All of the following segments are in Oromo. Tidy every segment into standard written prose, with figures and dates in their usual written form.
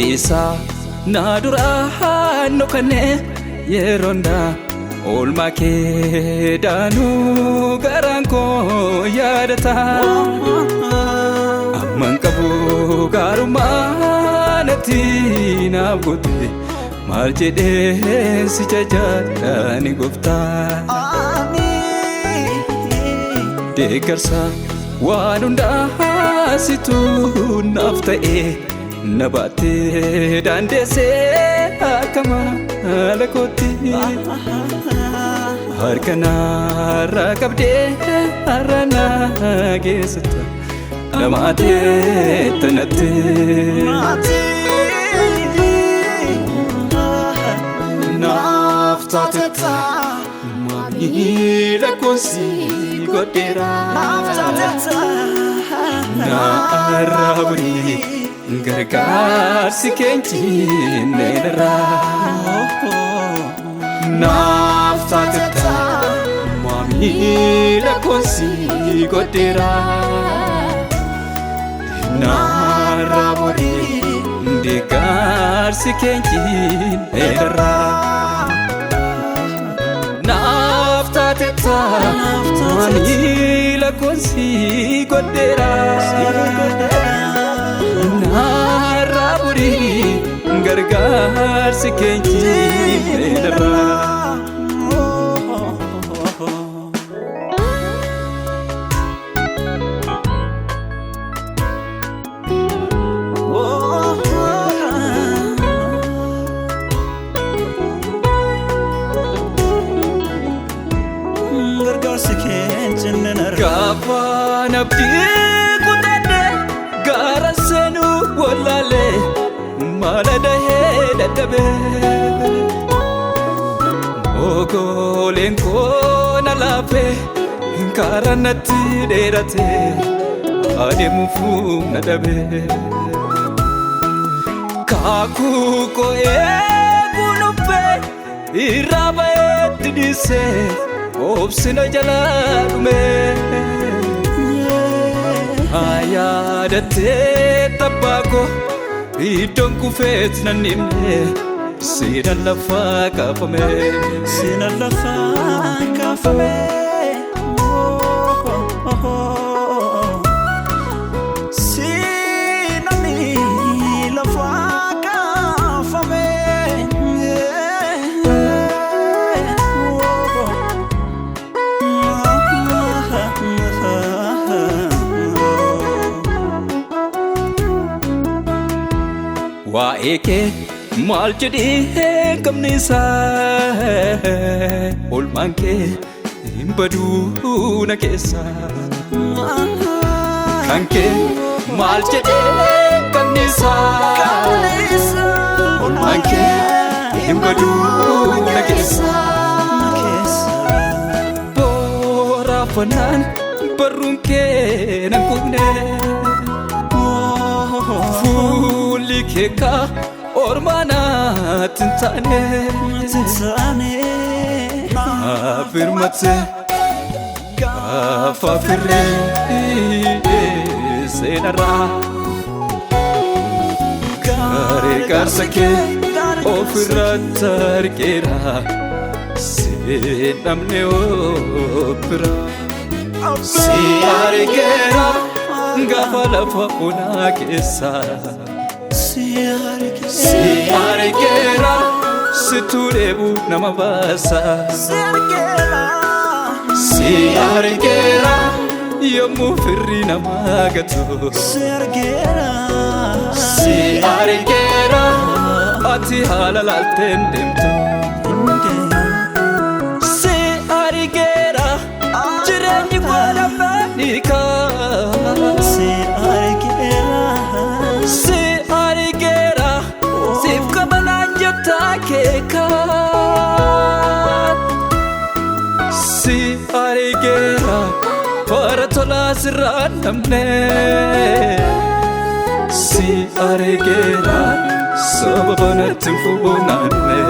Isa nadura no kane yeronda olma ke danu garanko yadata amman qabu garuma nati nabgote mal jede si jajani gofta degarsa wanunda situ naftae nabate dandese akama lakoti harkana rakabde arana gesata namate tanate naftatata mami lakosi godera naftatata narabri gargar sikenchi nedra naftatata mami lakosi godera narabri gargar sikenchi nedra naftatata mami lakosi godera naraburi gargar sikenchi nedra gargar sikenchi nedra kafana abdi garasenu walale malada hedadabe ogolenko nalafe karanati derate ademufu nadabe kakuko egunupe irabe didise obsina jaladume ayadate tabako idon kufet nanimne sina lafa kafame sina ni lafa kafame wa eke mal jadi kamnisa olmanke imbadu na kesa kanke mal jadi kamnisa olmanke imbadu na kesa bora fanan barunke nan kunne keka ormana tintane afirmate afafirre senara kare karsake ofiratar kera senamne opera siare kera gafala fa una kesa siare kera siturebu namabasa siare kera yomu firri namagato siare kera ati halal tendemto siare kera jirani wala manika siare kera sif kabalanja takeka si arigera para tola sirandamne si argeera sababa natti funaanne.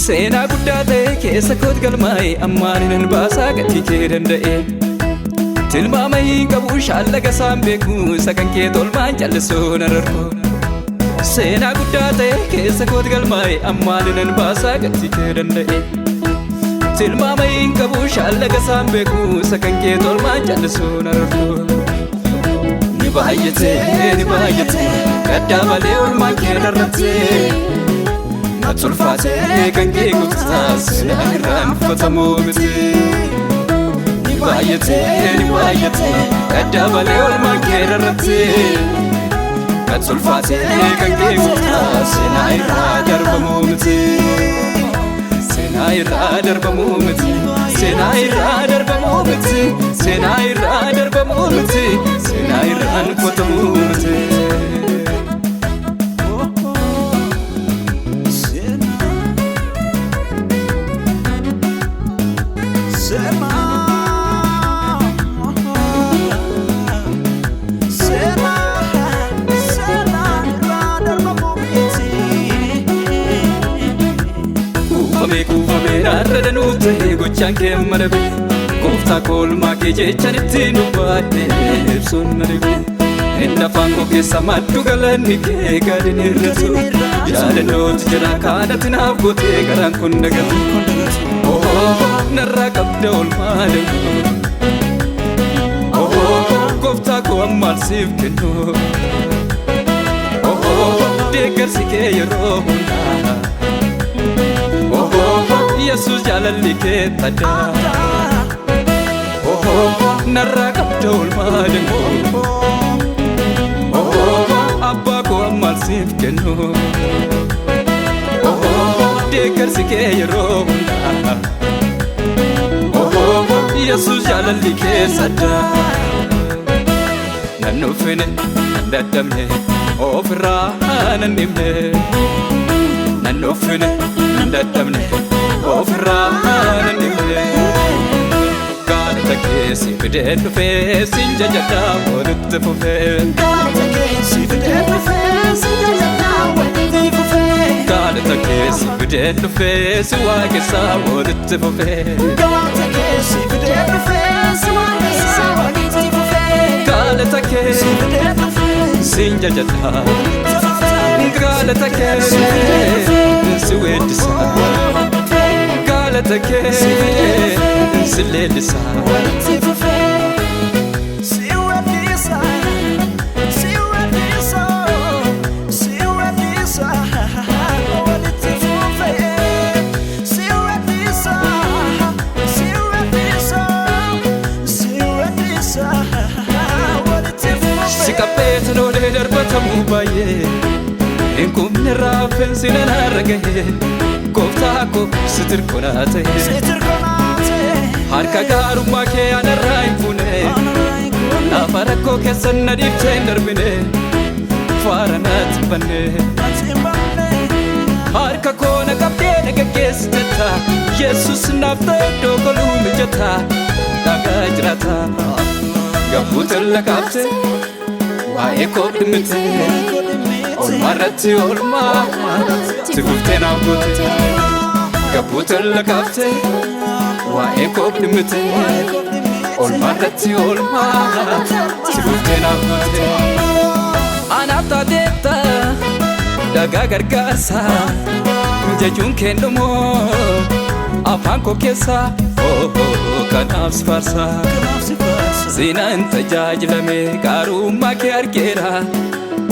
Seenaa guddaa ta'e keessa koot galmaa'e ammaanin baasaa gatii kee danda'e. Tilmaama hin qabu shaallaga isaan beeku isa kan kee tolmaan callisuu nan argu. Seenaa guddaa ta'e keessa koot galmaa'e ammaanin baasaa gatii kee danda'e. Tilmaama hin qabu shaallaga isaan beeku isa kan kee tolmaan callisuu nan argu. Ni baay'ate gaddaa malee olmaan kee darrattee. Atulfaate kan kee gooftaas irraan uffatamuu miti. Ni baay'ate gaddaa malee olmaan kee darrattee. Atulfaate kan kee gooftaas irraa darbamuu miti. Irraa darbamuu miti. Irraa darbamuu miti. Irraa darbamuu miti. Irraan uffatamuu miti. Kuufamee narra nuti gochaan kee marabe. Gooftaa koolmaa kee jechaan ittiin dubbaadhe ibsuun na dhibe. Inni afaan koo keessa maddu galanni kee gadi nirratu. Yaadannooti jira kaadhatti naaf gootee garaan kun dhagatu. Narraa qabda oolmaa danuu. Gooftaa koo ammaal siif kennu. Deeggarsi kee yeroo hundaa. Yesus jaalalli kee tadaa. Narraa qabda oolmaa danuu. Abbaa koo ammaal siif kennu. Deeggarsi kee yeroo hundaa. Yesus jaalalli kee tadaa. Nan dhufne dadhabne ofirraa nan dhibne. Nan dhufne dadhabne ofirraa nan dhibne. Galata kee si fidee dhufee sin jajadhaa walitti fufee. Galata kee si fidee dhufee sin jajadhaa walitti fufee. Galata kee si fidee dhufee si waaqessaa walitti fufee. Galata kee si fidee dhufee si waaqessaa walitti fufee. Galata kee si fidee dhufee sin jajadhaa. Galata kee si weeddisaa. Galata kee si leellisaa. Walitti fufee si weeddisaa. Si weeddisaa. Si weeddisaa. Walitti fufee si weeddisaa. Si weeddisaa. Si weeddisaa. Walitti fufee si qabbeetu noolee darbatamuu baay'ee. Hin kumne raafensi nan argee. Gooftaa koo sitir konaa ta'e. Harka gaarummaa kee anarraa hin fuune. Lafa rakkoo keessa na dhiiftee hin darbine. Faara naatti banne. Harka koo na qabdee na gaggeessitetta. Yesus naaf ta'e iddoo goluu mijata. Dhagaa jiraata. Gabbuutiin lakkaafte. Waa'ee koo dhimmite. Olmarratti olmaa si fuftee naaf goote. Gabbuutiin lakkaafte waa'ee koo dhimmite. Olmarratti olmaa si fuftee naaf goote. Anaaf taateetta dhagaa gargaarsa jechuun kennumoo afaan koo keessa kanaaf si faarsa. Seenaan tajaajilame gaarummaa kee argeera.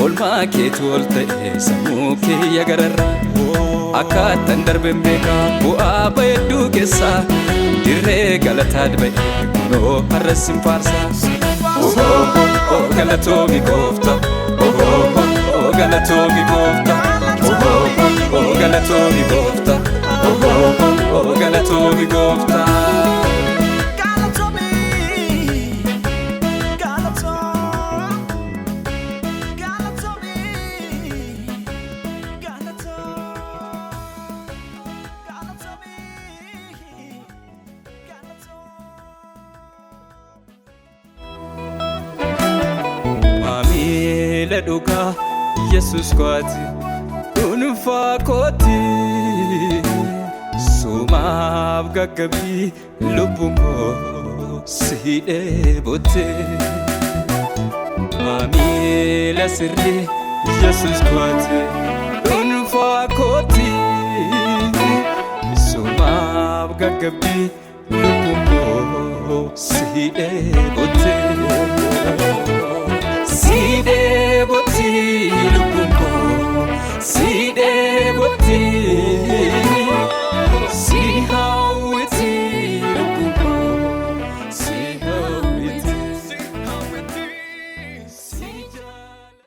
Olmaa keetu ol ta'e sammuu kiyya gararra. Akkaataan darbeen beekaa bu'aa bayeedduu keessa. Dirree galataa ba'e kunoo har'as sin faarsa. oh galatomi gooftaa oh galatomi gooftaa oh galatomi gooftaa oh galatomi gooftaa Leduka Jesus kwati unfa koti sumab gagabi lubungo side bote mami la sirri Jesus kwati unfa koti sumab gagabi lubungo side bote